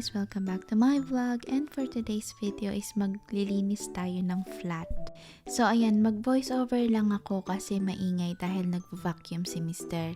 guys! Welcome back to my vlog, and for today's video is maglilinis tayo ng flat. So ayan, mag voice over lang ako kasi maingay dahil nag-vacuum si Mr.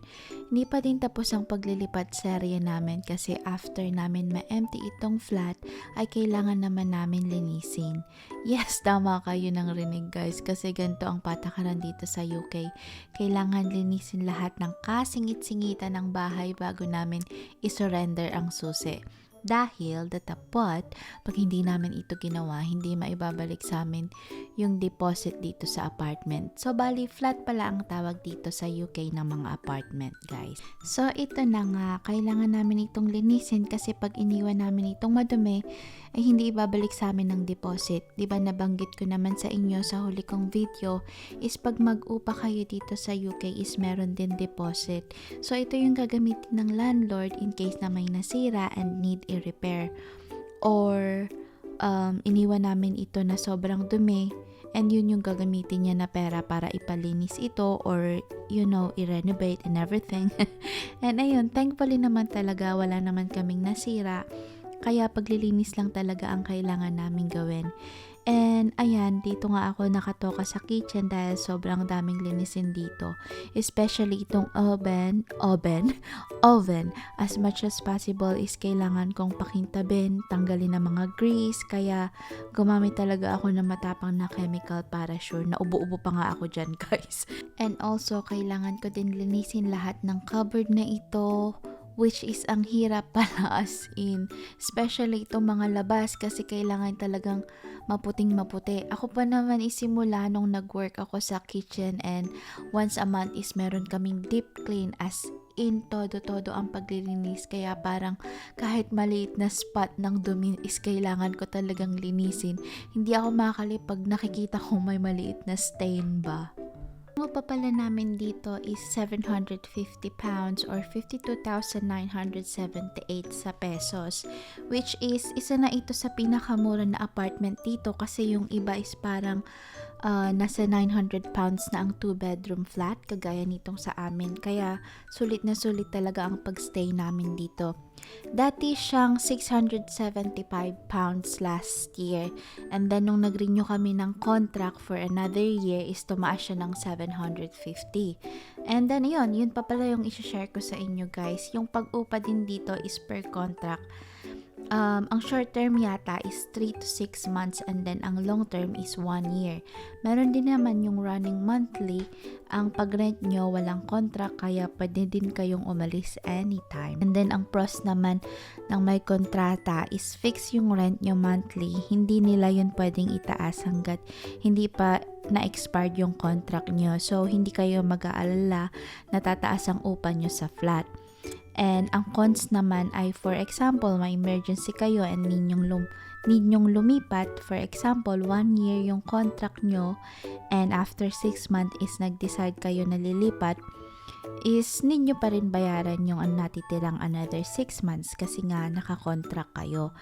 Hindi pa din tapos ang paglilipat serye namin kasi after namin ma-empty itong flat ay kailangan naman namin linisin. Yes, tama kayo ng rinig guys kasi ganito ang patakaran dito sa UK. Kailangan linisin lahat ng kasingit-singitan ng bahay bago namin isurrender ang susi. Dahil datapot, pag hindi namin ito ginawa, hindi maibabalik sa amin yung deposit dito sa apartment. So, bali, flat pala ang tawag dito sa UK ng mga apartment, guys. So, ito na nga, kailangan namin itong linisin kasi pag iniwan namin itong madumi, ay hindi ibabalik sa amin ng deposit. Diba nabanggit ko naman sa inyo sa huli kong video, is pag mag-upa kayo dito sa UK is meron din deposit. So, ito yung gagamitin ng landlord in case na may nasira and need i-repair. Or, iniwan namin ito na sobrang dumi and yun yung gagamitin niya na pera para ipalinis ito or, i-renovate and everything. And ayun, thankfully naman talaga, wala naman kaming nasira. Kaya paglilinis lang talaga ang kailangan namin gawin. And ayan, dito nga ako nakatoka sa kitchen dahil sobrang daming linisin dito. Especially itong oven. As much as possible is kailangan kong pakintabin, tanggalin ng mga grease. Kaya gumamit talaga ako ng matapang na chemical para sure. Naubo-ubo pa nga ako dyan guys. And also, kailangan ko din linisin lahat ng cupboard na ito. Which is ang hirap pala as in. Especially itong mga labas kasi kailangan talagang maputing-maputi. Ako pa naman isimula nung nag-work ako sa kitchen and once a month is meron kaming deep clean as in todo-todo ang paglilinis. Kaya parang kahit maliit na spot ng dumi is kailangan ko talagang linisin. Hindi ako makakali pag nakikita kong may maliit na stain ba. Ang papala namin dito is 750 pounds or 52,978 sa pesos, which is isa na ito sa pinakamura na apartment dito kasi yung iba is parang nasa 900 pounds na ang 2-bedroom flat kagaya nitong sa amin. Kaya sulit na sulit talaga ang pagstay namin dito. Dati siyang 675 pounds last year. And then nung nag-renew kami ng contract for another year is tumaas siya ng 750. And then yun pa pala yung isi-share ko sa inyo guys. Yung pag-upa din dito is per contract. Ang short term yata is 3 to 6 months and then ang long term is 1 year. Meron din naman yung running monthly. Ang pag-rent nyo walang contract kaya pwede din kayong umalis anytime. And then ang pros naman ng may kontrata is fix yung rent nyo monthly. Hindi nila yun pwedeng itaas hanggat hindi pa na-expired yung contract nyo. So hindi kayo mag-aalala na tataas ang upa nyo sa flat. And ang cons naman ay for example, may emergency kayo and need nyong lumipat. For example, 1 year yung contract nyo and after 6 months is nag-decide kayo na lilipat, is need nyo pa rin bayaran yung natitirang another 6 months kasi nga nakakontract kayo.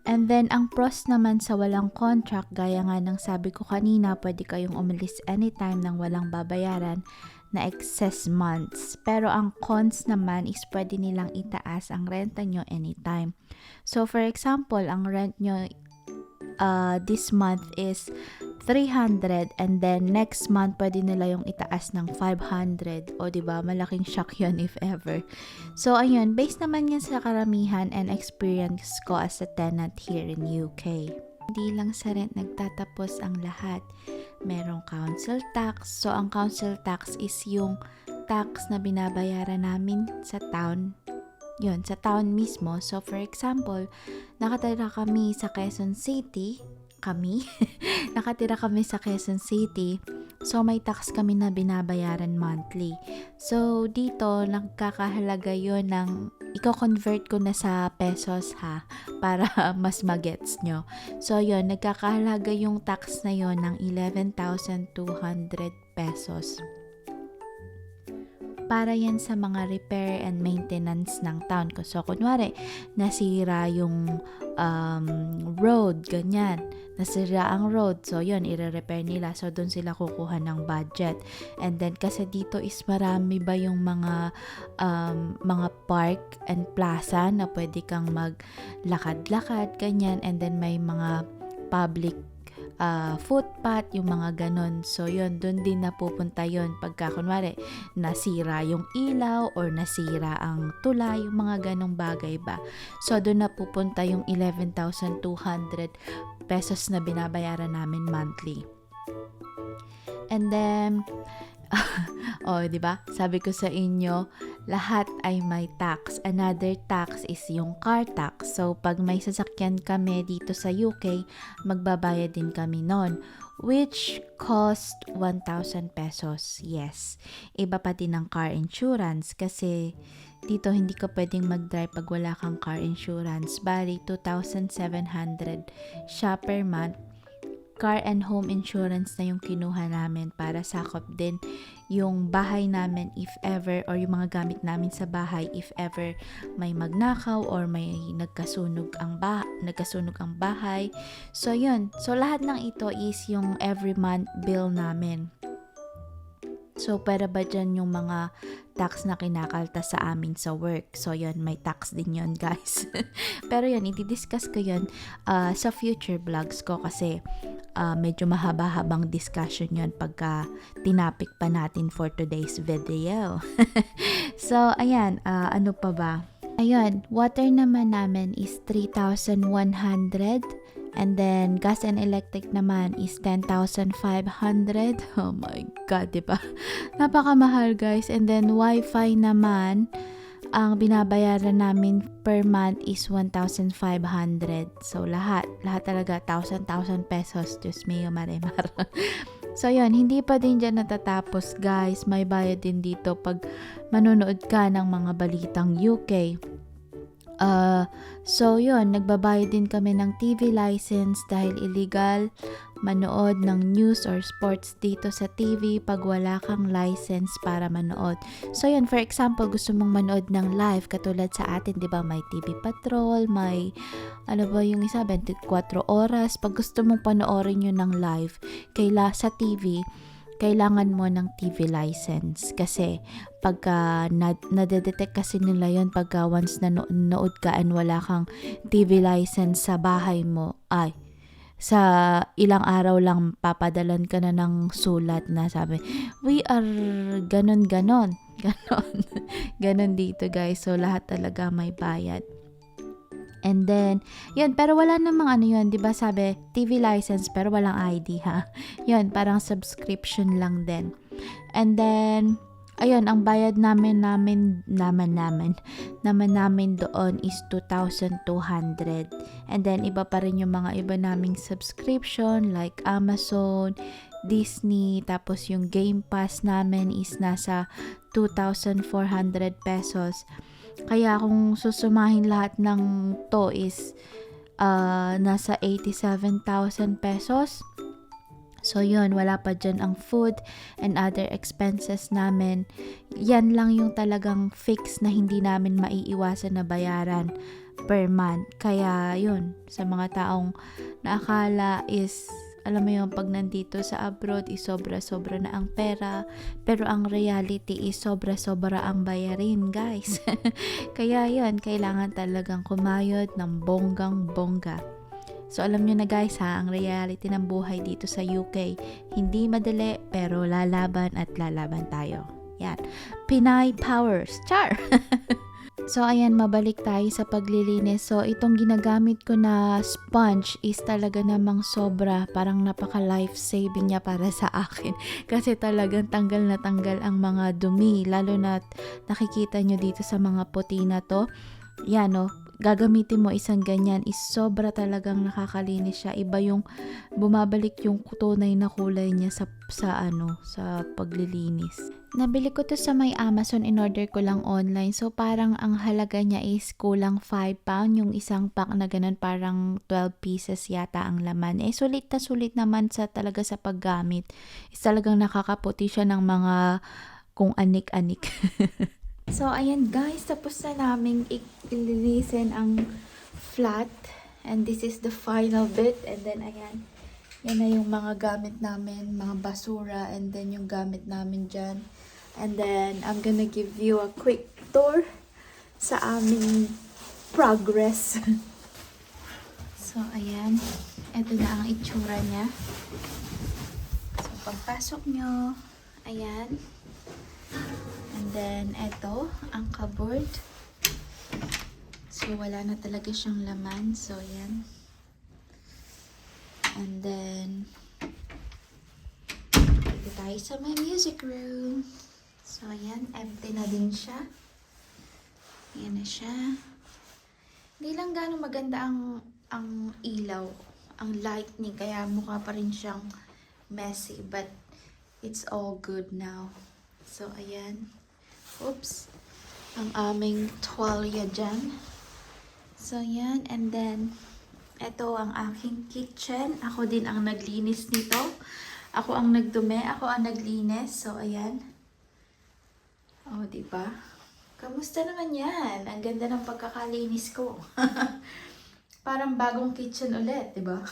And then, ang pros naman sa walang contract, gaya nga ng sabi ko kanina, pwede kayong umalis anytime nang walang babayaran na excess months. Pero ang cons naman is pwede nilang itaas ang renta nyo anytime. So, for example, ang rent nyo this month is 300 and then next month pwede nila yung itaas ng 500. O diba, malaking shock yun if ever. So, ayun, based naman yan sa karamihan and experience ko as a tenant here in UK. Hindi lang sa rent nagtatapos ang lahat. Merong council tax. So, ang council tax is yung tax na binabayaran namin sa town. Yun, sa town mismo. So, for example, nakatira kami sa Quezon City. Nakatira kami sa Quezon City. So, may tax kami na binabayaran monthly. So, dito, nagkakahalaga yun ng i-convert ko na sa pesos ha, para mas magets nyo. So, yun, nagkakahalaga yung tax na yun ng 11,200 pesos. para yan sa mga repair and maintenance ng town ko. So, kunwari, nasira yung road, ganyan. Nasira ang road. So, yun, i-repair nila. So, doon sila kukuha ng budget. And then, kasi dito is marami ba yung mga park and plaza na pwede kang maglakad-lakad, ganyan. And then, may mga public footpath, yung mga ganon. So, yun, dun din napupunta yun pagka, kunwari, nasira yung ilaw or nasira ang tulay, yung mga ganong bagay ba. So, dun napupunta yung 11,200 pesos na binabayaran namin monthly. And then, di ba? Sabi ko sa inyo, lahat ay may tax. Another tax is yung car tax. So, pag may sasakyan kami dito sa UK, magbabayad din kami nun, which cost 1,000 pesos. Yes. Iba pa din ang car insurance kasi dito hindi ka pwedeng mag-drive pag wala kang car insurance. Bali, 2,700 siya per month. Car and home insurance na yung kinuha namin para sakop din yung bahay namin if ever, or yung mga gamit namin sa bahay if ever may magnakaw or may nagkasunog ang bahay. So yun. So lahat ng ito is yung every month bill namin. So, pwede ba dyan yung mga tax na kinakalta sa amin sa work? So, yun, may tax din yun, guys. Pero yun, i-discuss ko yun sa future vlogs ko kasi medyo mahaba-habang discussion yun pagka tinapik pa natin for today's video. So, ayan, ano pa ba? Ayun, water naman namin is 3,100. And then, gas and electric naman is 10,500. Oh my God, diba? Napakamahal, guys. And then, wifi naman, ang binabayaran namin per month is 1,500. So, lahat talaga, 1,000 pesos. Diyos mio, marimar. So, yun, hindi pa din dyan natatapos, guys. May bayad din dito pag manonood ka ng mga balitang UK. So yun, nagbabayad din kami ng TV license dahil illegal manood ng news or sports dito sa TV pag wala kang license para manood. So yun, for example, gusto mong manood ng live katulad sa atin, 'di ba? May TV Patrol, may ano ba yung isa, 24 oras. Pag gusto mong panoorin yun ng live, sa TV, kailangan mo ng TV license kasi pagka nadedetect kasi nila yon pagka once na nood ka and wala kang TV license sa bahay mo, ay sa ilang araw lang papadalan ka na ng sulat na sabi, we are ganon dito, guys. So lahat talaga may bayad. And then, yun, pero wala namang ano yun, di ba sabi, TV license pero walang ID, ha? Yun, parang subscription lang din. And then, ayun, ang bayad namin doon is 2,200. And then, iba pa rin yung mga iba naming subscription like Amazon, Disney, tapos yung Game Pass namin is nasa 2,400 pesos. Kaya kung susumahin lahat ng to is nasa 87,000 pesos. So yun, wala pa dyan ang food and other expenses namin. Yan lang yung talagang fix na hindi namin maiiwasan na bayaran per month. Kaya yun, sa mga taong naakala is, alam mo yung pag nandito sa abroad is sobra-sobra na ang pera, pero ang reality is sobra-sobra ang bayarin, guys. Kaya yun, kailangan talagang kumayod ng bonggang-bongga. So alam nyo na, guys, ang reality ng buhay dito sa UK, hindi madali pero lalaban at lalaban tayo. Yan, Pinay Powers, char! So, ayan, mabalik tayo sa paglilinis. So, itong ginagamit ko na sponge is talaga namang sobra. Parang napaka-life-saving niya para sa akin. Kasi talagang tanggal na tanggal ang mga dumi. Lalo na nakikita nyo dito sa mga puti na to. Yan, no? Gagamitin mo isang ganyan is sobra talagang nakakalinis siya. Iba yung bumabalik yung tunay na kulay niya sa paglilinis. Nabili ko to sa may Amazon, in-order ko lang online. So parang ang halaga niya is kulang 5 pound yung isang pack na ganun, parang 12 pieces yata ang laman. Sulit na sulit naman talaga sa paggamit. Is talagang nakakaputi siya ng mga kung anik-anik. So, ayan guys, tapos na namin ilinisin ang flat. And this is the final bit. And then, ayan, yan na yung mga gamit namin, mga basura. And then, yung gamit namin dyan. And then, I'm gonna give you a quick tour sa aming progress. So, ayan. Ito na ang itsura niya. So, pagpasok nyo, ayan. And then, ito, ang cupboard. So, wala na talaga siyang laman. So, yan. And then, dito tayo sa my music room. So, yan. Empty na din siya. Yan na siya. Hindi lang gano'ng maganda ang ilaw. Ang lightning. Kaya mukha pa rin siyang messy. But, it's all good now. So, ayan. Oops. Ang aming tuwalya dyan. So, yan. And then, ito ang aking kitchen. Ako din ang naglinis nito. Ako ang nagdumi. Ako ang naglinis. So, ayan. Oh, diba? Kamusta naman yan? Ang ganda ng pagkakalinis ko. Parang bagong kitchen ulit, diba?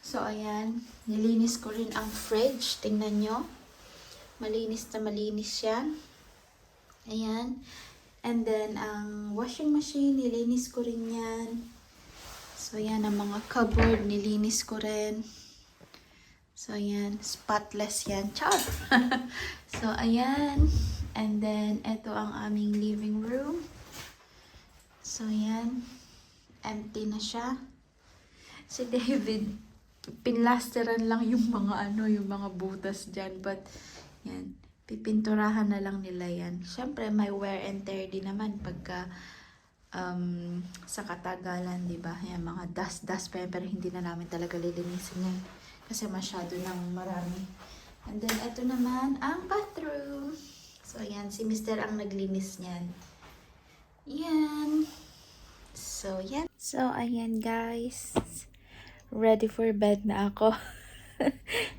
So, ayan. Nilinis ko rin ang fridge. Tingnan nyo. Malinis na malinis siya. Ayan. And then, ang washing machine, nilinis ko rin yan. So, ayan. Ang mga cupboard, nilinis ko rin. So, ayan. Spotless yan. Char! So, ayan. And then, ito ang aming living room. So, ayan. Empty na siya. Si David, pinlasteran lang yung mga yung mga butas dyan. But, yan. Pipinturahan na lang nila yan. Siyempre, may wear and tear din naman pagka sa katagalan, di ba? Yan, mga dust pero hindi na namin talaga lilinisin yan. Kasi masyado nang marami. And then, ito naman ang bathroom. So, ayan. Si Mr. ang naglinis niyan. Yan. So, yan. So, ayan guys. Ready for bed na ako.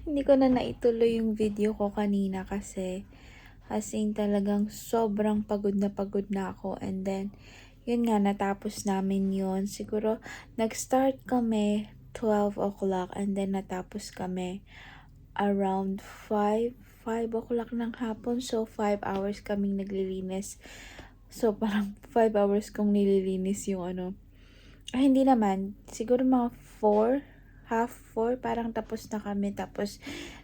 Hindi ko na naituloy yung video ko kanina kasi as in talagang sobrang pagod na ako. And then, yun nga, natapos namin yun. Siguro, nag-start kami 12 o'clock and then natapos kami around 5 o'clock ng hapon. So, 5 hours kaming naglilinis. So, parang 5 hours kong nililinis yung hindi naman. Siguro mga half 4, parang tapos na kami. Tapos,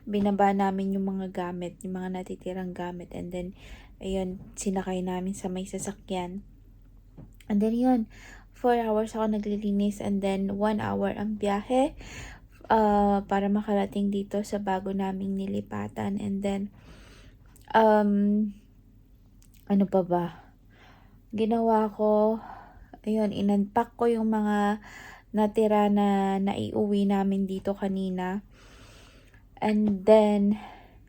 binaba namin yung mga gamit, yung mga natitirang gamit. And then, ayun, sinakay namin sa may sasakyan. And then, yun, 4 hours ako naglilinis. And then, 1 hour ang biyahe para makarating dito sa bago naming nilipatan. And then, ano pa ba? Ginawa ko, ayun, inunpack ko yung mga natira na naiuwi namin dito kanina. And then,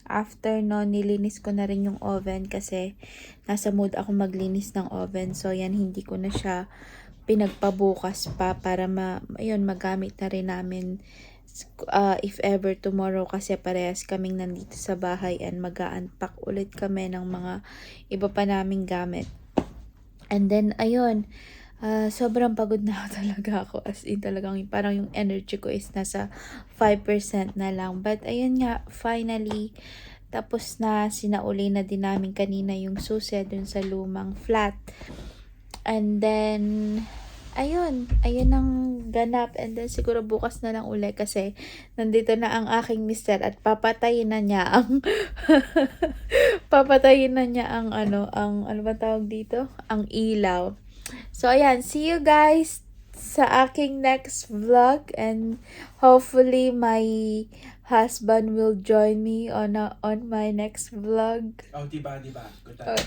after no, nilinis ko na rin yung oven kasi nasa mood ako maglinis ng oven. So, yan, hindi ko na siya pinagpabukas pa para magamit na rin namin if ever tomorrow kasi parehas kaming nandito sa bahay and mag-a-unpack ulit kami ng mga iba pa naming gamit. And then, ayun, sobrang pagod na talaga ako. As in, talagang parang yung energy ko is nasa 5% na lang. But, ayun nga, finally, tapos na, sinauli na din namin kanina yung susi dun sa lumang flat. And then, ayun ang ganap. And then, siguro bukas na lang uli kasi nandito na ang aking mister at papatayin na niya ang ano ba tawag dito? Ang ilaw. So, ayan. See you guys sa aking next vlog. And hopefully, my husband will join me on my next vlog. Oh, diba? Good time.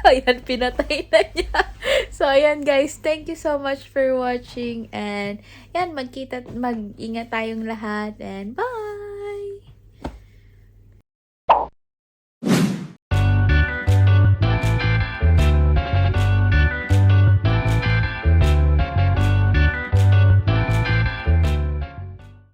Ayan, pinatay na niya. So, ayan guys. Thank you so much for watching. And, yan, mag-ingat tayong lahat. And, bye!